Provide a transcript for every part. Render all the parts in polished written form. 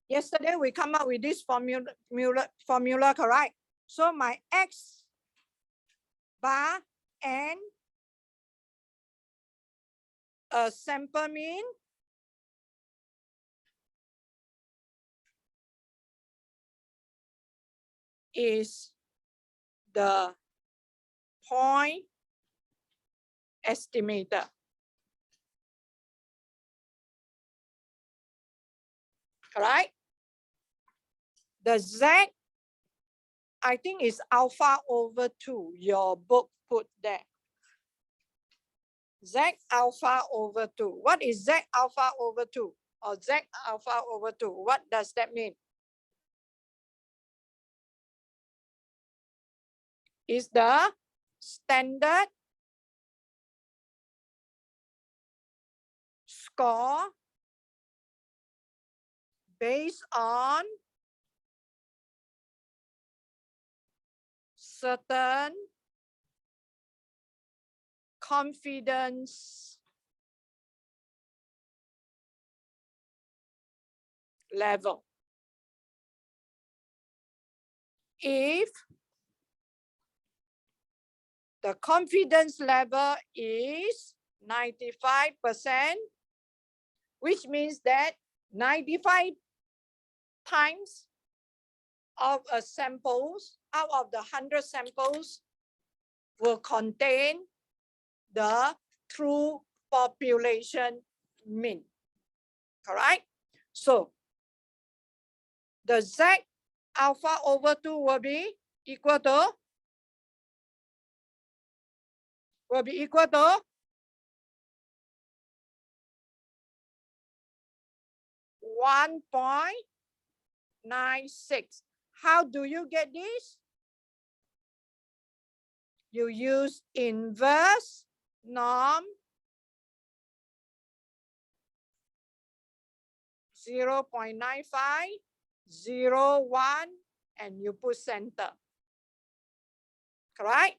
Yesterday we come up with this formula, correct? So my X bar and a sample mean is the point estimator. Correct? The Z, I think is alpha over 2. Your book put there. Z alpha over 2. What is Z alpha over 2? Or Z alpha over 2? What does that mean? Is the standard score based on certain confidence level. If the confidence level is 95%, which means that 95 times of a samples out of the 100 samples will contain the true population mean. Correct? So the Z alpha over 2 will be equal to 1.96. How do you get this? You use inverse norm 0.95, 0, 1, and you put center. Correct?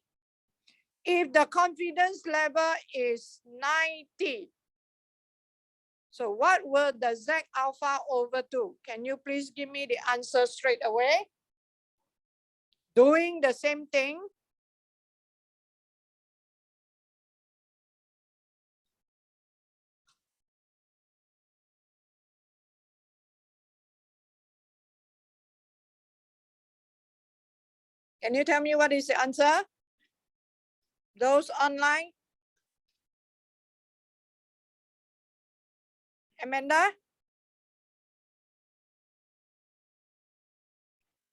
If the confidence level is 90, so what will the Z alpha over 2? Can you please give me the answer straight away? Doing the same thing. Can you tell me what is the answer? Those online? Amanda?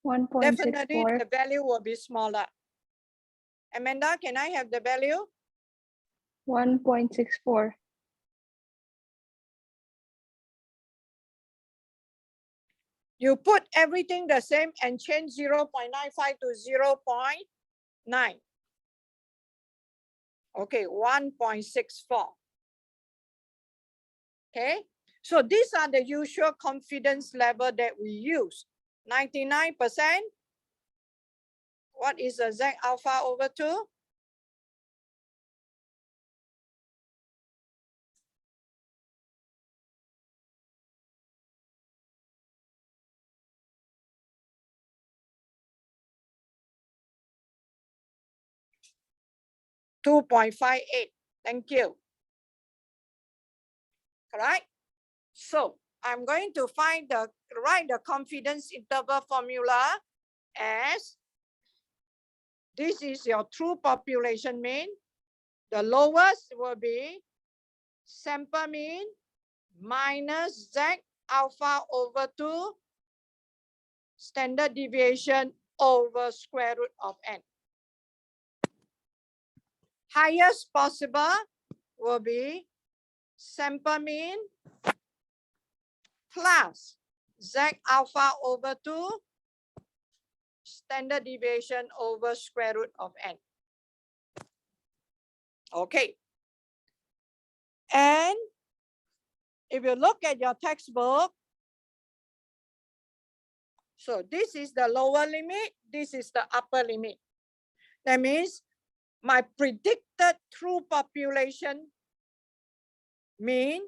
1.64. Definitely the value will be smaller. Amanda, can I have the value? 1.64. You put everything the same and change 0.95 to 0.9. Okay, 1.64. Okay, so these are the usual confidence level that we use. 99%. What is the Z alpha over 2? .58. Thank you. Correct? So I'm going to write the confidence interval formula as this is your true population mean. The lowest will be sample mean minus Z alpha over 2 standard deviation over square root of n. Highest possible will be sample mean plus Z alpha over 2 standard deviation over square root of n. Okay. And if you look at your textbook, so this is the lower limit, this is the upper limit. That means my predicted true population mean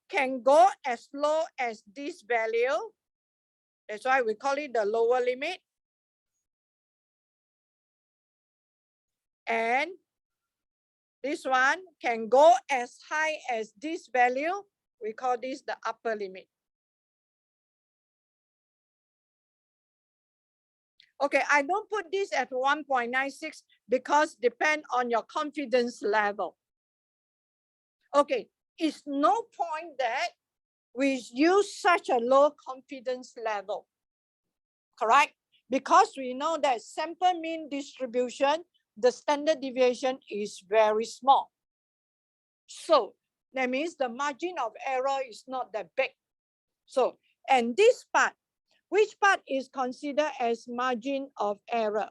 can go as low as this value That's why we call it the lower limit. And this one can go as high as this value. We call this the upper limit. Okay, I don't put this at 1.96 because depend on your confidence level. Okay, it's no point that we use such a low confidence level, correct? Because we know that sample mean distribution, the standard deviation is very small. So that means the margin of error is not that big. So, and this part, which part is considered as margin of error?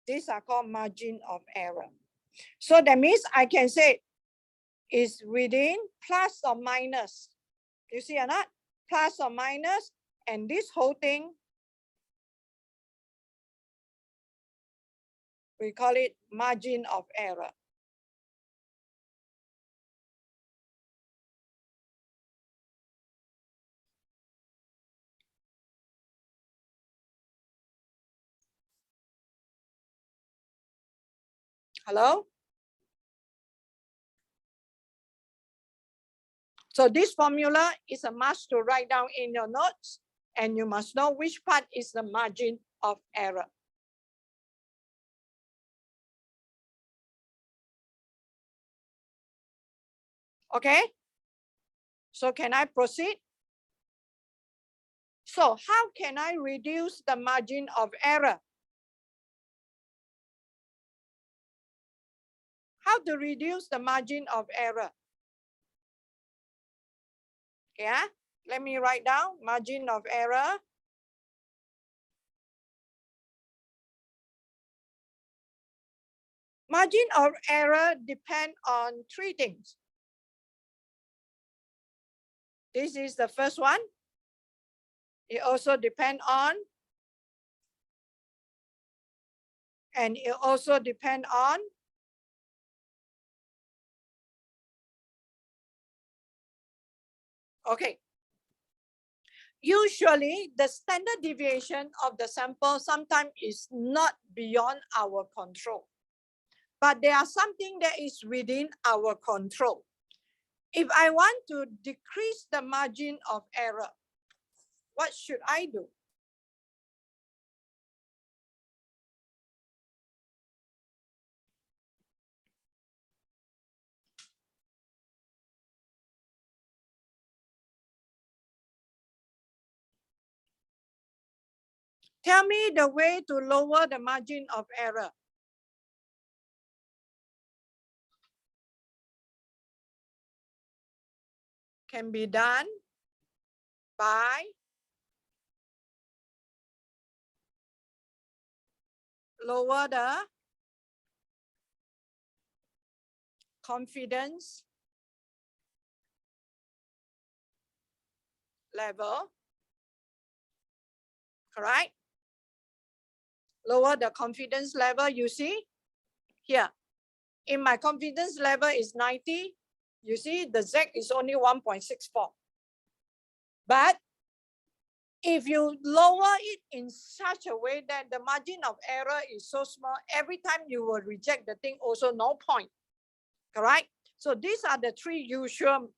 These are called margin of error. So that means I can say is within plus or minus. You see or not? Plus or minus, and this whole thing, we call it margin of error. Hello? So this formula is a must to write down in your notes, and you must know which part is the margin of error. Okay? So can I proceed? So how can I reduce the margin of error? How to reduce the margin of error? Yeah, let me write down margin of error. Margin of error depend on three things. This is the first one. It also depend on, and it also depend on okay. Usually the standard deviation of the sample sometimes is not beyond our control, but there are something that is within our control. If I want to decrease the margin of error, what should I do? Tell me the way to lower the margin of error. Can be done by lower the confidence level, correct? Lower the confidence level, you see here. In my confidence level is 90. You see the Z is only 1.64. But if you lower it in such a way that the margin of error is so small, every time you will reject the thing, also no point, correct? So these are the three usual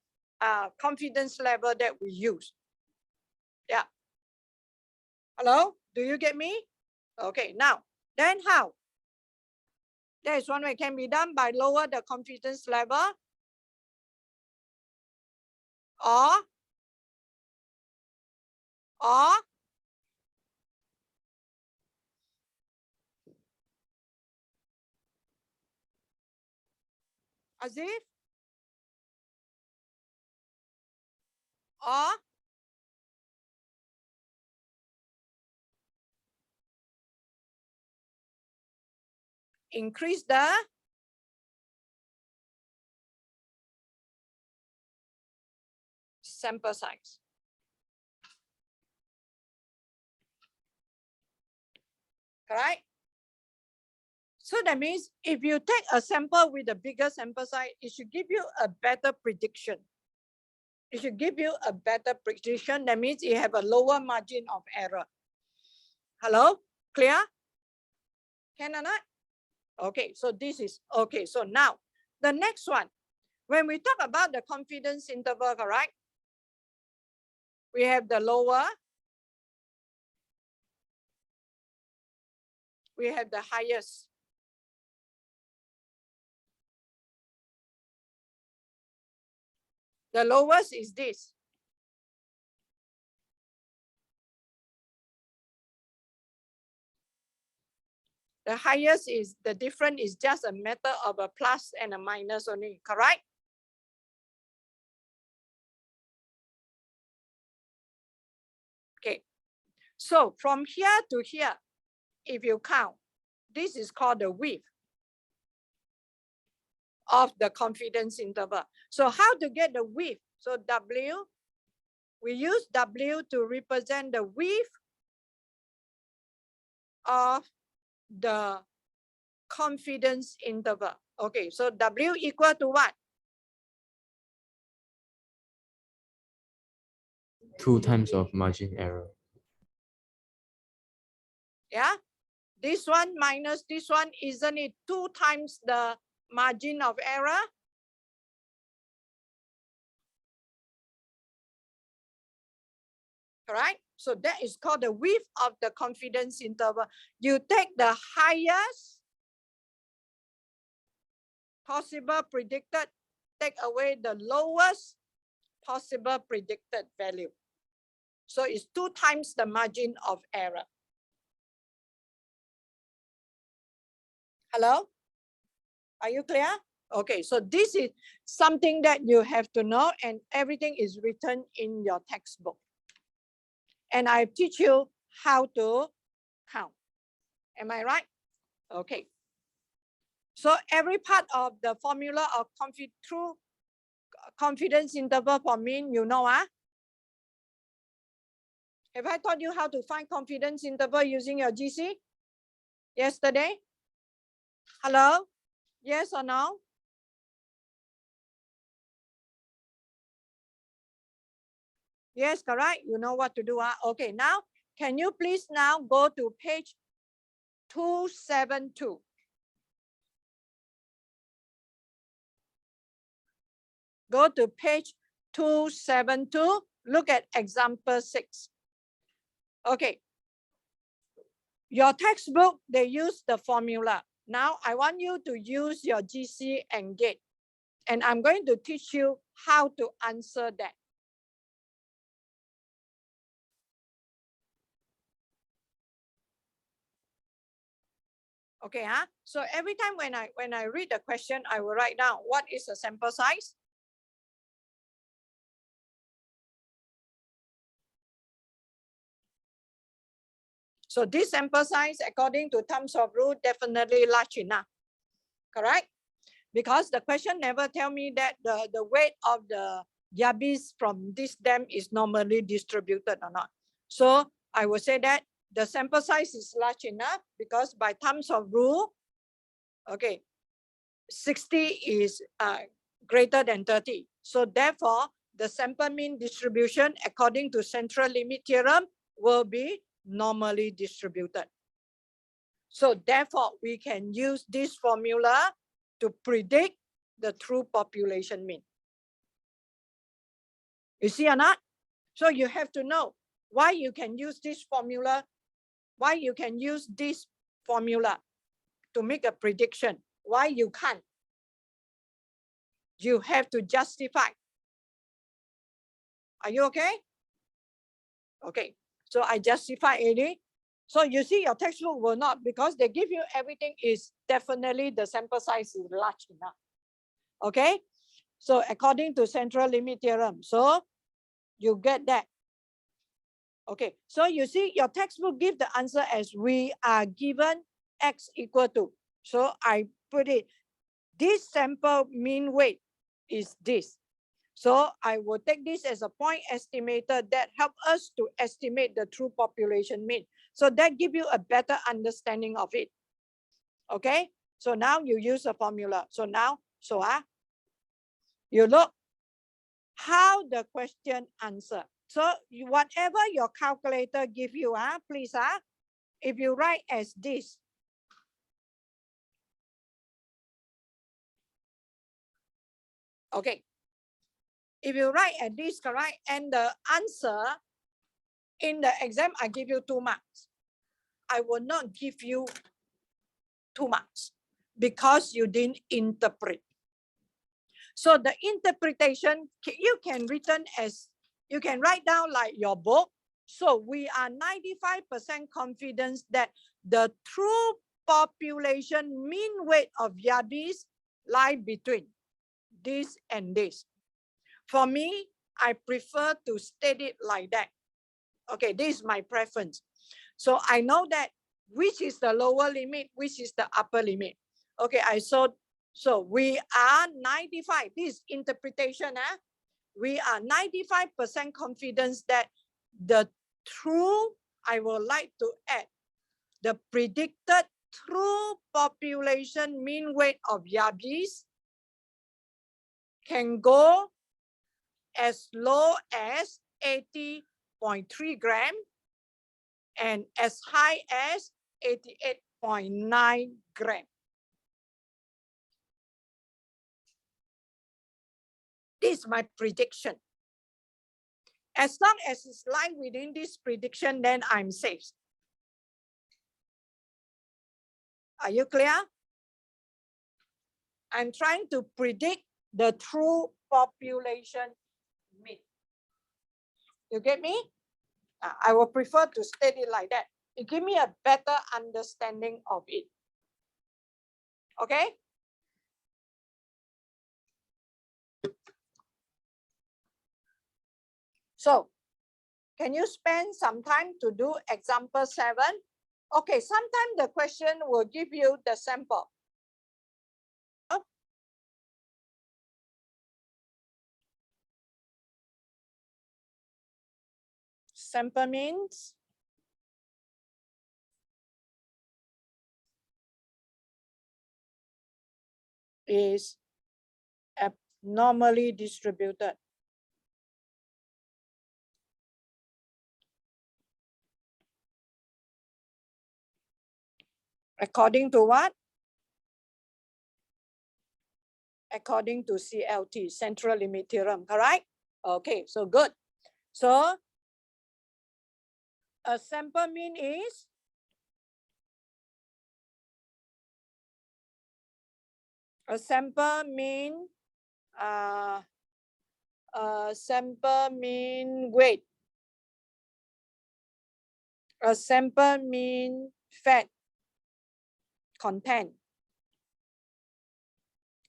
confidence level that we use. Yeah. Hello, do you get me? Okay, now, then how? There is one way, can be done by lower the confidence level, or as if, or increase the sample size. Correct? So that means if you take a sample with a bigger sample size, it should give you a better prediction. it should give you a better precision. That means you have a lower margin of error. Hello? Clear? Can or not? Okay, so this is, okay, so now the next one, when we talk about the confidence interval, correct? We have the lower, we have the highest. The lowest is this. The highest is, the difference is just a matter of a plus and a minus only, correct? Okay, so from here to here, if you count, this is called the width of the confidence interval. So how to get the width? So W, we use W to represent the width of the confidence interval. Okay, so W equal to what? 2 times of margin error. Yeah, this one minus this one, isn't it 2 times the margin of error? Correct? So that is called the width of the confidence interval. You take the highest possible predicted, take away the lowest possible predicted value. So it's 2 times the margin of error. Hello? Are you clear? Okay, so this is something that you have to know, and everything is written in your textbook. And I teach you how to count. Am I right? Okay. So every part of the formula of true confidence interval for mean, you know, huh? Have I taught you how to find confidence interval using your GC yesterday? Hello? Yes or no? Yes, correct. You know what to do. Okay, now, can you please now go to page 272. Go to page 272. Look at example 6. Okay. Your textbook, they use the formula. Now, I want you to use your GC and GATE. And I'm going to teach you how to answer that. Okay, so every time when I read the question, I will write down what is the sample size. So this sample size, according to terms of rule, definitely large enough. Correct? Because the question never tell me that the weight of the yabbies from this dam is normally distributed or not. So I will say that the sample size is large enough because by terms of rule, okay, 60 is greater than 30. So therefore, the sample mean distribution according to central limit theorem will be normally distributed. So therefore, we can use this formula to predict the true population mean. You see or not? So you have to know why you can use this formula, why you can use this formula to make a prediction, why you can't. You have to justify. Are you okay? Okay, so I justify it. So you see your textbook will not, because they give you everything is definitely the sample size is large enough. Okay, so according to central limit theorem, so you get that. Okay, so you see your textbook give the answer as we are given x equal to. So I put it, this sample mean weight is this. So I will take this as a point estimator that help us to estimate the true population mean. So that give you a better understanding of it. Okay, so now you use a formula. So now, you look, how the question answer. So whatever your calculator give you, please, if you write as this, okay. If you write as this, correct, and the answer in the exam, I give you 2 marks. I will not give you 2 marks because you didn't interpret. So the interpretation, you can written as, you can write down like your book. So we are 95% confident that the true population mean weight of yabbies lie between this and this. For me, I prefer to state it like that. Okay, this is my preference. So I know that which is the lower limit, which is the upper limit. Okay, so we are 95, this interpretation, we are 95% confidence that the true, I would like to add, the predicted true population mean weight of yabbies can go as low as 80.3 gram and as high as 88.9 gram. This is my prediction. As long as it's lying within this prediction, then I'm safe. Are you clear? I'm trying to predict the true population mean. You get me? I will prefer to state it like that. It gives me a better understanding of it. Okay? So, can you spend some time to do example 7? Okay, sometimes the question will give you the sample. Sample means is abnormally distributed. According to what? According to CLT, central limit theorem, correct? Okay, so good. So a sample mean is a sample mean weight. A sample mean fat content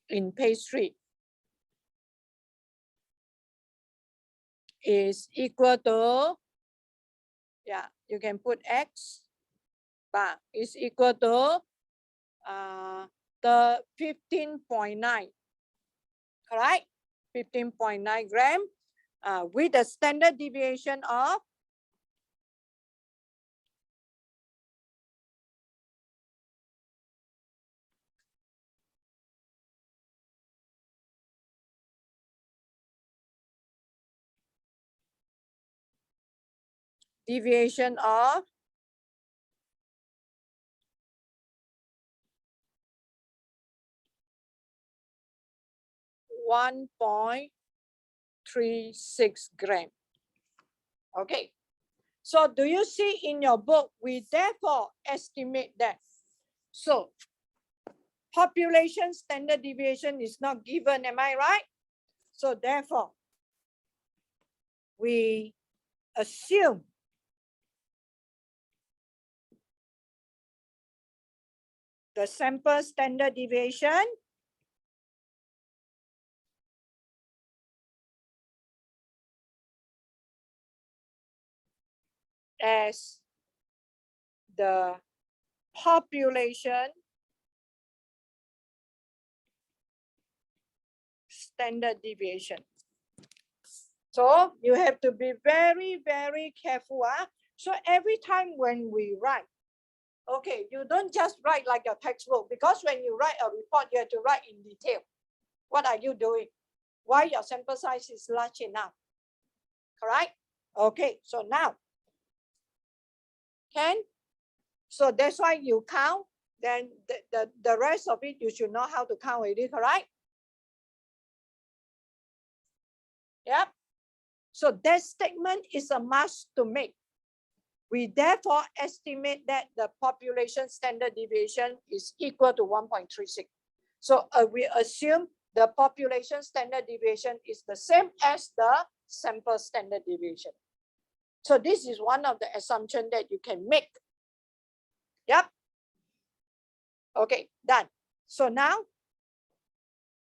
in pastry is equal to, yeah, you can put X bar is equal to the 15.9, correct? 15.9 gram with a standard deviation of deviation of 1.36 gram. Okay, so do you see in your book, we therefore estimate that. So population standard deviation is not given, am I right? So therefore, we assume the sample standard deviation as the population standard deviation. So you have to be very, very careful. So every time when we write, okay, you don't just write like your textbook, because when you write a report, you have to write in detail. What are you doing? why your sample size is large enough. Correct? Okay, so now, so that's why you count, then the rest of it, you should know how to count already, correct? Yep. So that statement is a must to make. We therefore estimate that the population standard deviation is equal to 1.36. So we assume the population standard deviation is the same as the sample standard deviation. So this is one of the assumptions that you can make. Yep. Okay, done. So now,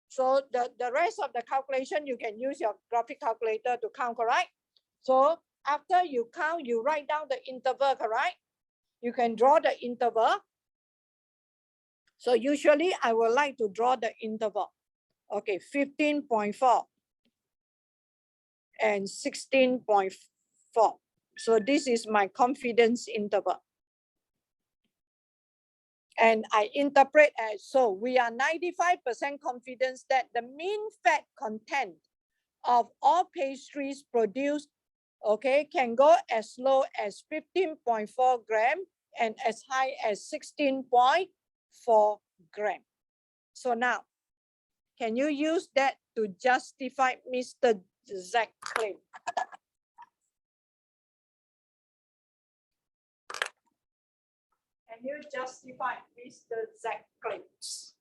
so the rest of the calculation, you can use your graphic calculator to count, correct? So after you count, you write down the interval, correct? You can draw the interval. So usually I would like to draw the interval. Okay, 15.4 and 16.4. So this is my confidence interval. And I interpret as, so we are 95% confidence that the mean fat content of all pastries produced, okay, can go as low as 15.4 gram and as high as 16.4 gram. So now, can you use that to justify Mr. Zach's claim? Can you justify Mr. Zach's claims?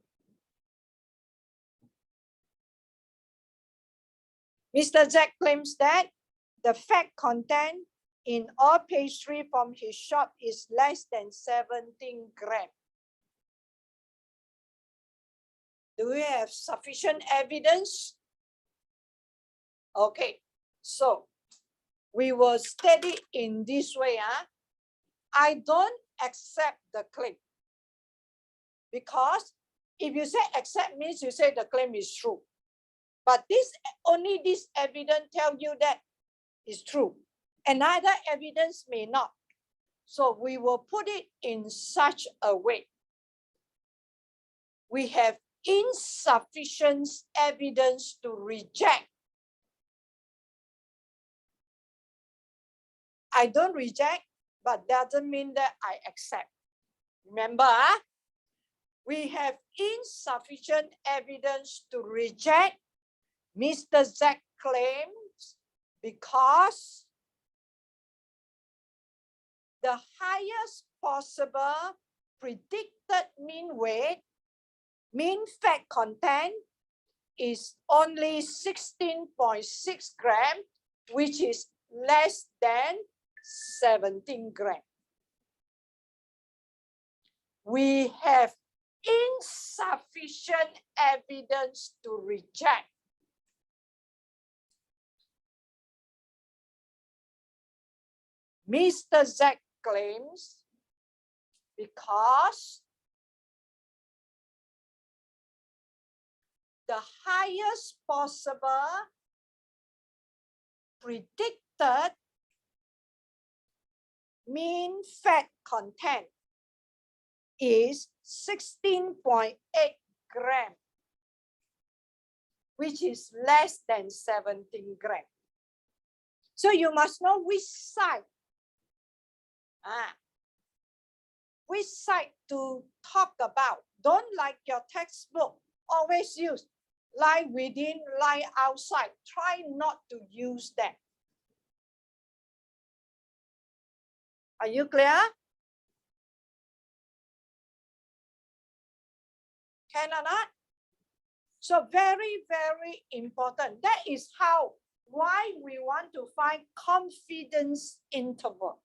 Mr. Zach claims that the fat content in all pastry from his shop is less than 17 grams. Do we have sufficient evidence? Okay, so we will state it in this way. I don't accept the claim. Because if you say accept means you say the claim is true. But only this evidence tell you that is true. Another evidence may not. So we will put it in such a way. We have insufficient evidence to reject. I don't reject, but doesn't mean that I accept. Remember, we have insufficient evidence to reject Mr. Zach's claims because the highest possible predicted mean weight, mean fat content is only 16.6 grams, which is less than 17 grams. We have insufficient evidence to reject. Mr. Zach claims because the highest possible predicted mean fat content is 16.8 grams, which is less than 17 grams. So you must know which side. Which side to talk about. Don't like your textbook. Always use lie within, lie outside. Try not to use that. Are you clear? Can or not? So very, very important. That is why we want to find confidence interval.